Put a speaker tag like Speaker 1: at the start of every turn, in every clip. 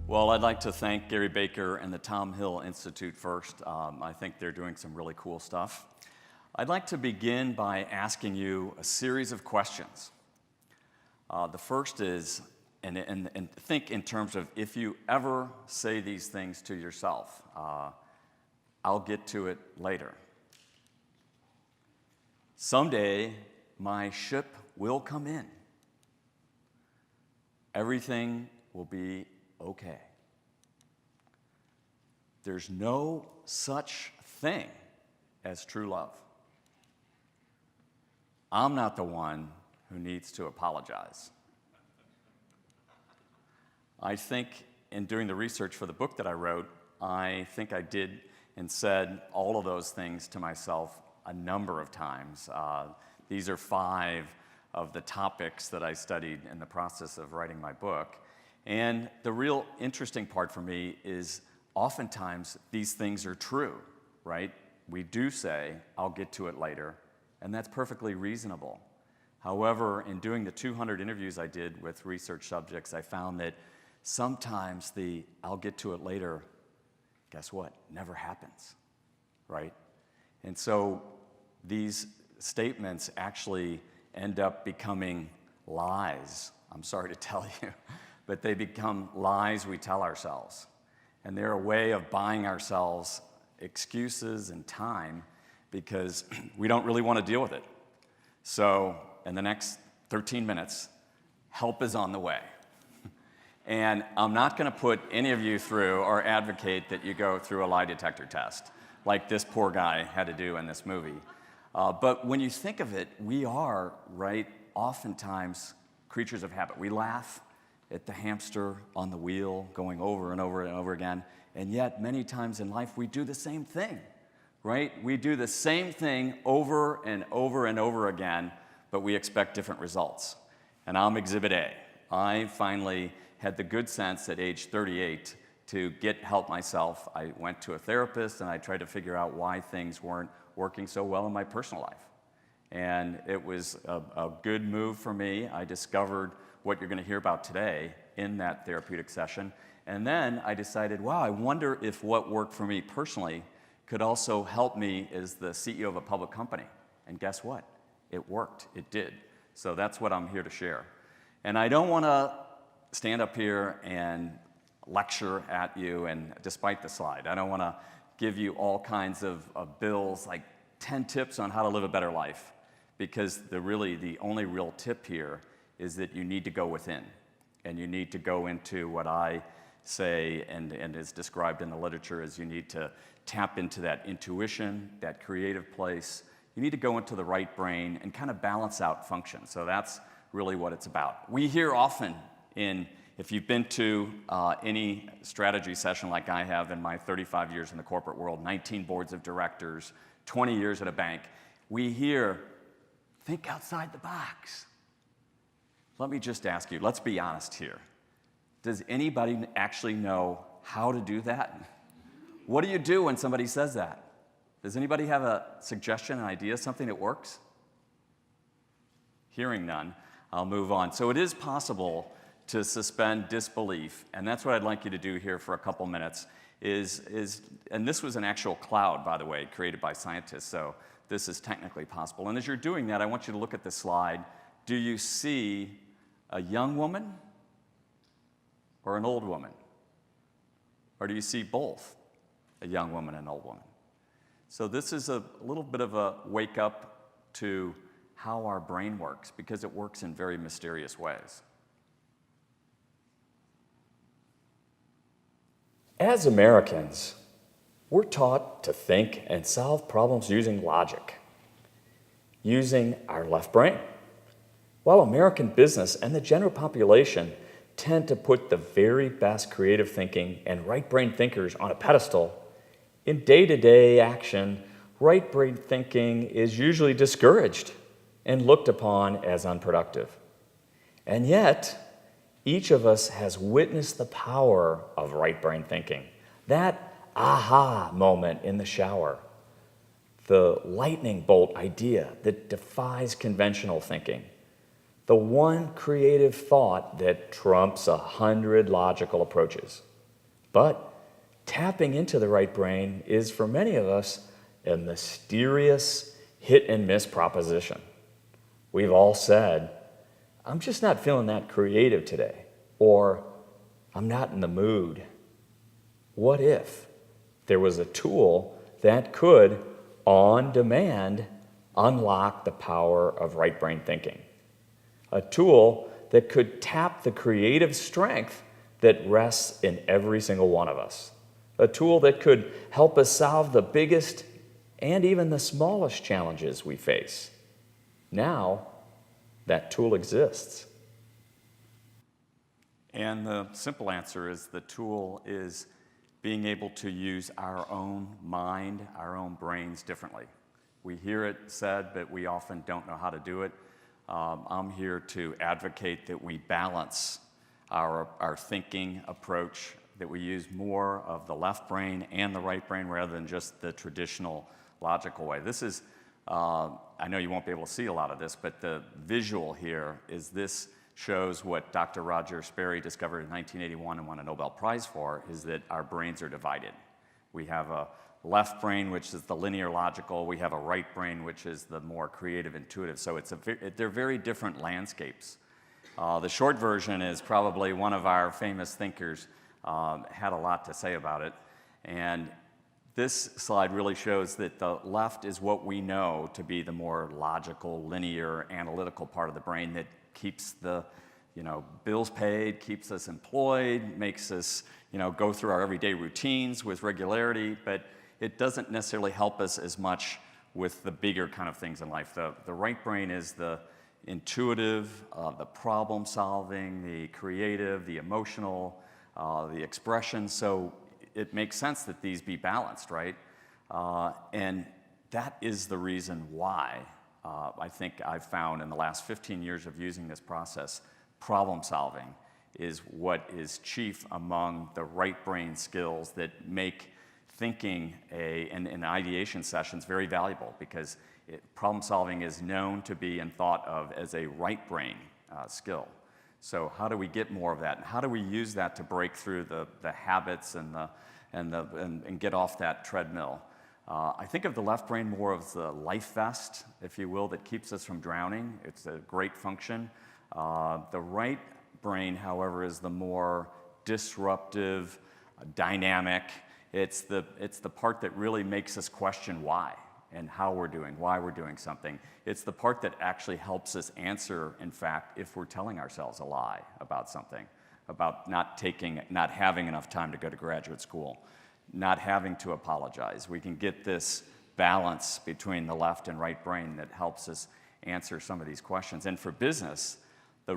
Speaker 1: Well, I'd like to thank Gary Baker and the Tom Hill Institute first. I think they're doing some really cool stuff. I'd like to begin by asking you a series of questions. The first is, and think in terms of if you ever say these things to yourself, I'll get to it later. Someday, my ship will come in. Everything will be okay. There's no such thing as true love. I'm not the one who needs to apologize. I think in doing the research for the book that I wrote, I think I did and said all of those things to myself a number of times. These are 5 of the topics that I studied in the process of writing my book. And the real interesting part for me is oftentimes these things are true, right? We do say, I'll get to it later, and that's perfectly reasonable. However, in doing the 200 interviews I did with research subjects, I found that sometimes the I'll get to it later, guess what? Never happens, right? And so these statements actually end up becoming lies. I'm sorry to tell you, but they become lies we tell ourselves. And they're a way of buying ourselves excuses and time because we don't really want to deal with it. So in the next 13 minutes, help is on the way. And I'm not going to put any of you through or advocate that you go through a lie detector test like this poor guy had to do in this movie. But when you think of it, we are, right, oftentimes creatures of habit. We laugh at the hamster on the wheel going over and over and over again, and yet many times in life we do the same thing, right? We do the same thing over and over and over again, but we expect different results. And I'm Exhibit A. I finally had the good sense at age 38 to get help myself. I went to a therapist and I tried to figure out why things weren't working so well in my personal life. And it was a good move for me. I discovered what you're going to hear about today in that therapeutic session. And then I decided, wow, I wonder if what worked for me personally could also help me as the CEO of a public company. And guess what? It worked. It did. So that's what I'm here to share. And I don't want to stand up here and lecture at you, and despite the slide, I don't want to give you all kinds of bills, like 10 tips on how to live a better life, because the only real tip here is that you need to go within, and you need to go into what I say and is described in the literature as you need to tap into that intuition, that creative place. You need to go into the right brain and kind of balance out function. So that's really what it's about. We hear often if you've been to any strategy session like I have in my 35 years in the corporate world, 19 boards of directors, 20 years at a bank, we hear, think outside the box. Let me just ask you, let's be honest here. Does anybody actually know how to do that? What do you do when somebody says that? Does anybody have a suggestion, an idea, something that works? Hearing none, I'll move on. So it is possible to suspend disbelief, and that's what I'd like you to do here for a couple minutes, and this was an actual cloud, by the way, created by scientists, so this is technically possible. And as you're doing that, I want you to look at the slide. Do you see a young woman or an old woman? Or do you see both, a young woman and an old woman? So this is a little bit of a wake up to how our brain works, because it works in very mysterious ways. As Americans, we're taught to think and solve problems using logic, using our left brain. While American business and the general population tend to put the very best creative thinking and right brain thinkers on a pedestal, in day-to-day action, right brain thinking is usually discouraged and looked upon as unproductive. And yet, each of us has witnessed the power of right brain thinking, that aha moment in the shower, the lightning bolt idea that defies conventional thinking, the one creative thought that trumps 100 logical approaches.
Speaker 2: But tapping into the right brain is, for many of us, a mysterious hit and miss proposition. We've all said, I'm just not feeling that creative today, or I'm not in the mood. What if there was a tool that could, on demand, unlock the power of right brain thinking? A tool that could tap the creative strength that rests in every single one of us. A tool that could help us solve the biggest and even the smallest challenges we face. Now, that tool exists.
Speaker 1: And the simple answer is the tool is being able to use our own mind, our own brains differently. We hear it said, but we often don't know how to do it. I'm here to advocate that we balance our thinking approach, that we use more of the left brain and the right brain rather than just the traditional logical way. This is, I know you won't be able to see a lot of this, but the visual here is this shows what Dr. Roger Sperry discovered in 1981 and won a Nobel Prize for, is that our brains are divided. We have a left brain, which is the linear logical. We have a right brain, which is the more creative, intuitive. So they're very different landscapes. The short version is probably one of our famous thinkers had a lot to say about it. And this slide really shows that the left is what we know to be the more logical, linear, analytical part of the brain that keeps the bills paid, keeps us employed, makes us go through our everyday routines with regularity, but it doesn't necessarily help us as much with the bigger kind of things in life. The right brain is the intuitive, the problem solving, the creative, the emotional, the expression. So it makes sense that these be balanced, right? And that is the reason why I think I've found in the last 15 years of using this process, problem solving is what is chief among the right brain skills that make thinking and ideation sessions very valuable, because problem solving is known to be and thought of as a right brain skill. So how do we get more of that? And how do we use that to break through the habits and get off that treadmill? I think of the left brain more of the life vest, if you will, that keeps us from drowning. It's a great function. The right brain, however, is the more disruptive, dynamic. It's the part that really makes us question why and how we're doing, why we're doing something. It's the part that actually helps us answer, in fact, if we're telling ourselves a lie about something, about not having enough time to go to graduate school, not having to apologize. We can get this balance between the left and right brain that helps us answer some of these questions. And for business, a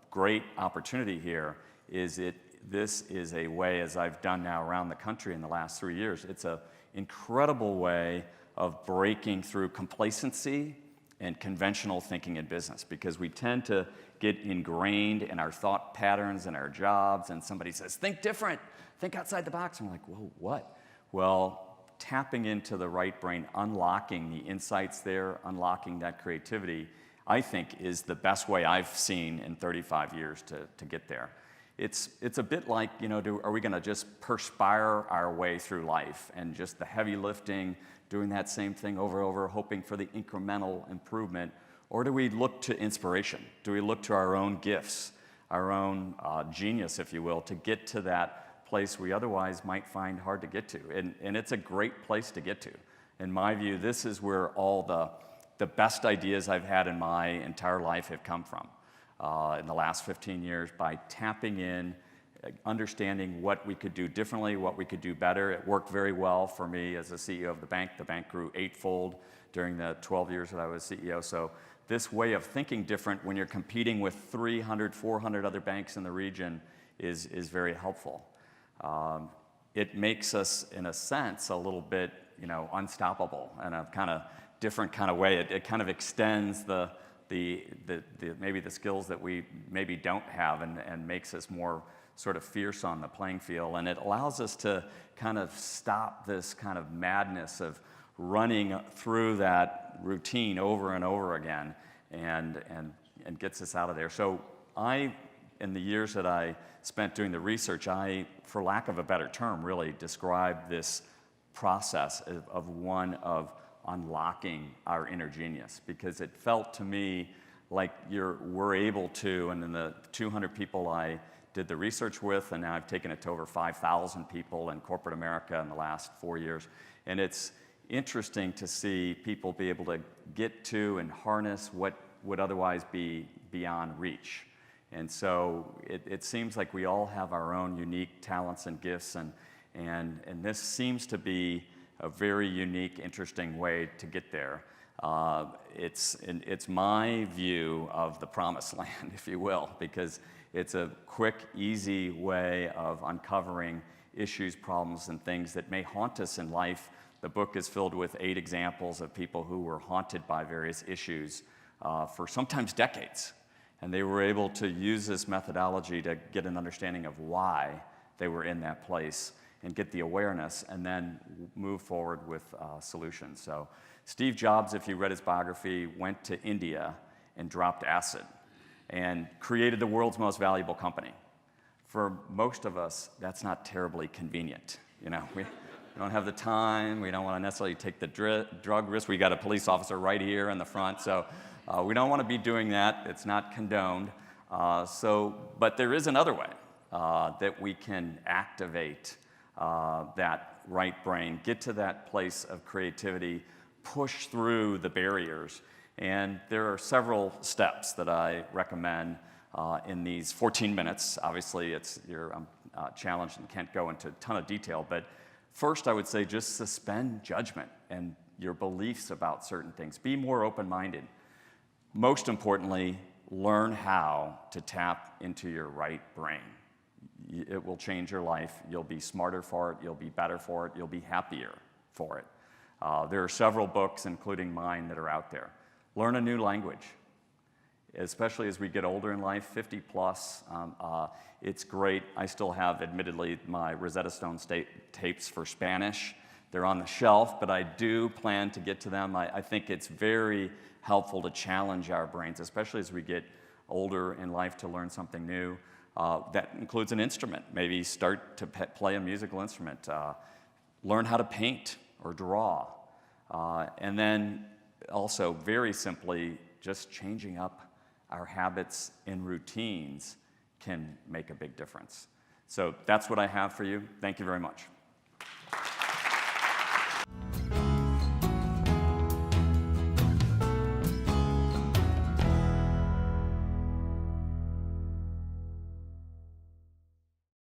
Speaker 1: great opportunity here is this is a way, as I've done now around the country in the last 3 years, it's an incredible way of breaking through complacency and conventional thinking in business, because we tend to get ingrained in our thought patterns and our jobs, and somebody says, think different, think outside the box. And we're like, whoa, what? Well, tapping into the right brain, unlocking the insights there, unlocking that creativity, I think is the best way I've seen in 35 years to get there. It's a bit like, are we going to just perspire our way through life and just the heavy lifting, doing that same thing over and over, hoping for the incremental improvement? Or do we look to inspiration? Do we look to our own gifts, our own genius, if you will, to get to that place we otherwise might find hard to get to? And it's a great place to get to. In my view, this is where all the best ideas I've had in my entire life have come from. In the last 15 years, by tapping in, understanding what we could do differently, what we could do better. It worked very well for me as a CEO of the bank. The bank grew 8-fold during the 12 years that I was CEO. So this way of thinking different when you're competing with 300, 400 other banks in the region is very helpful. It makes us, in a sense, a little bit, unstoppable in a kind of different kind of way. It kind of extends maybe the skills that we maybe don't have and makes us more sort of fierce on the playing field. And it allows us to kind of stop this kind of madness of running through that routine over and over again and gets us out of there. So I in the years that I spent doing the research, I, for lack of a better term, really described this process of one of unlocking our inner genius, because it felt to me like we're able to, and in the 200 people I did the research with, and now I've taken it to over 5,000 people in corporate America in the last 4 years, and it's interesting to see people be able to get to and harness what would otherwise be beyond reach. And so it seems like we all have our own unique talents and gifts, and this seems to be a very unique, interesting way to get there. It's my view of the promised land, if you will, because it's a quick, easy way of uncovering issues, problems, and things that may haunt us in life. The book is filled with 8 examples of people who were haunted by various issues for sometimes decades. And they were able to use this methodology to get an understanding of why they were in that place and get the awareness and then move forward with solutions. So Steve Jobs, if you read his biography, went to India and dropped acid and created the world's most valuable company. For most of us, that's not terribly convenient. You know, we don't have the time, we don't want to necessarily take the drug risk. We got a police officer right here in the front, so we don't want to be doing that. It's not condoned. But there is another way that we can activate that right brain, get to that place of creativity, push through the barriers. And there are several steps that I recommend in these 14 minutes. Obviously, you're challenged and can't go into a ton of detail, but first I would say just suspend judgment and your beliefs about certain things. Be more open-minded. Most importantly, learn how to tap into your right brain. It will change your life. You'll be smarter for it. You'll be better for it. You'll be happier for it. There are several books, including mine, that are out there. Learn a new language, especially as we get older in life, 50 plus. It's great. I still have, admittedly, my Rosetta Stone tapes for Spanish. They're on the shelf, but I do plan to get to them. I think it's very helpful to challenge our brains, especially as we get older in life, to learn something new. That includes an instrument. Maybe start to play a musical instrument. Learn how to paint or draw. And then also, very simply, just changing up our habits and routines can make a big difference. So that's what I have for you. Thank you very much.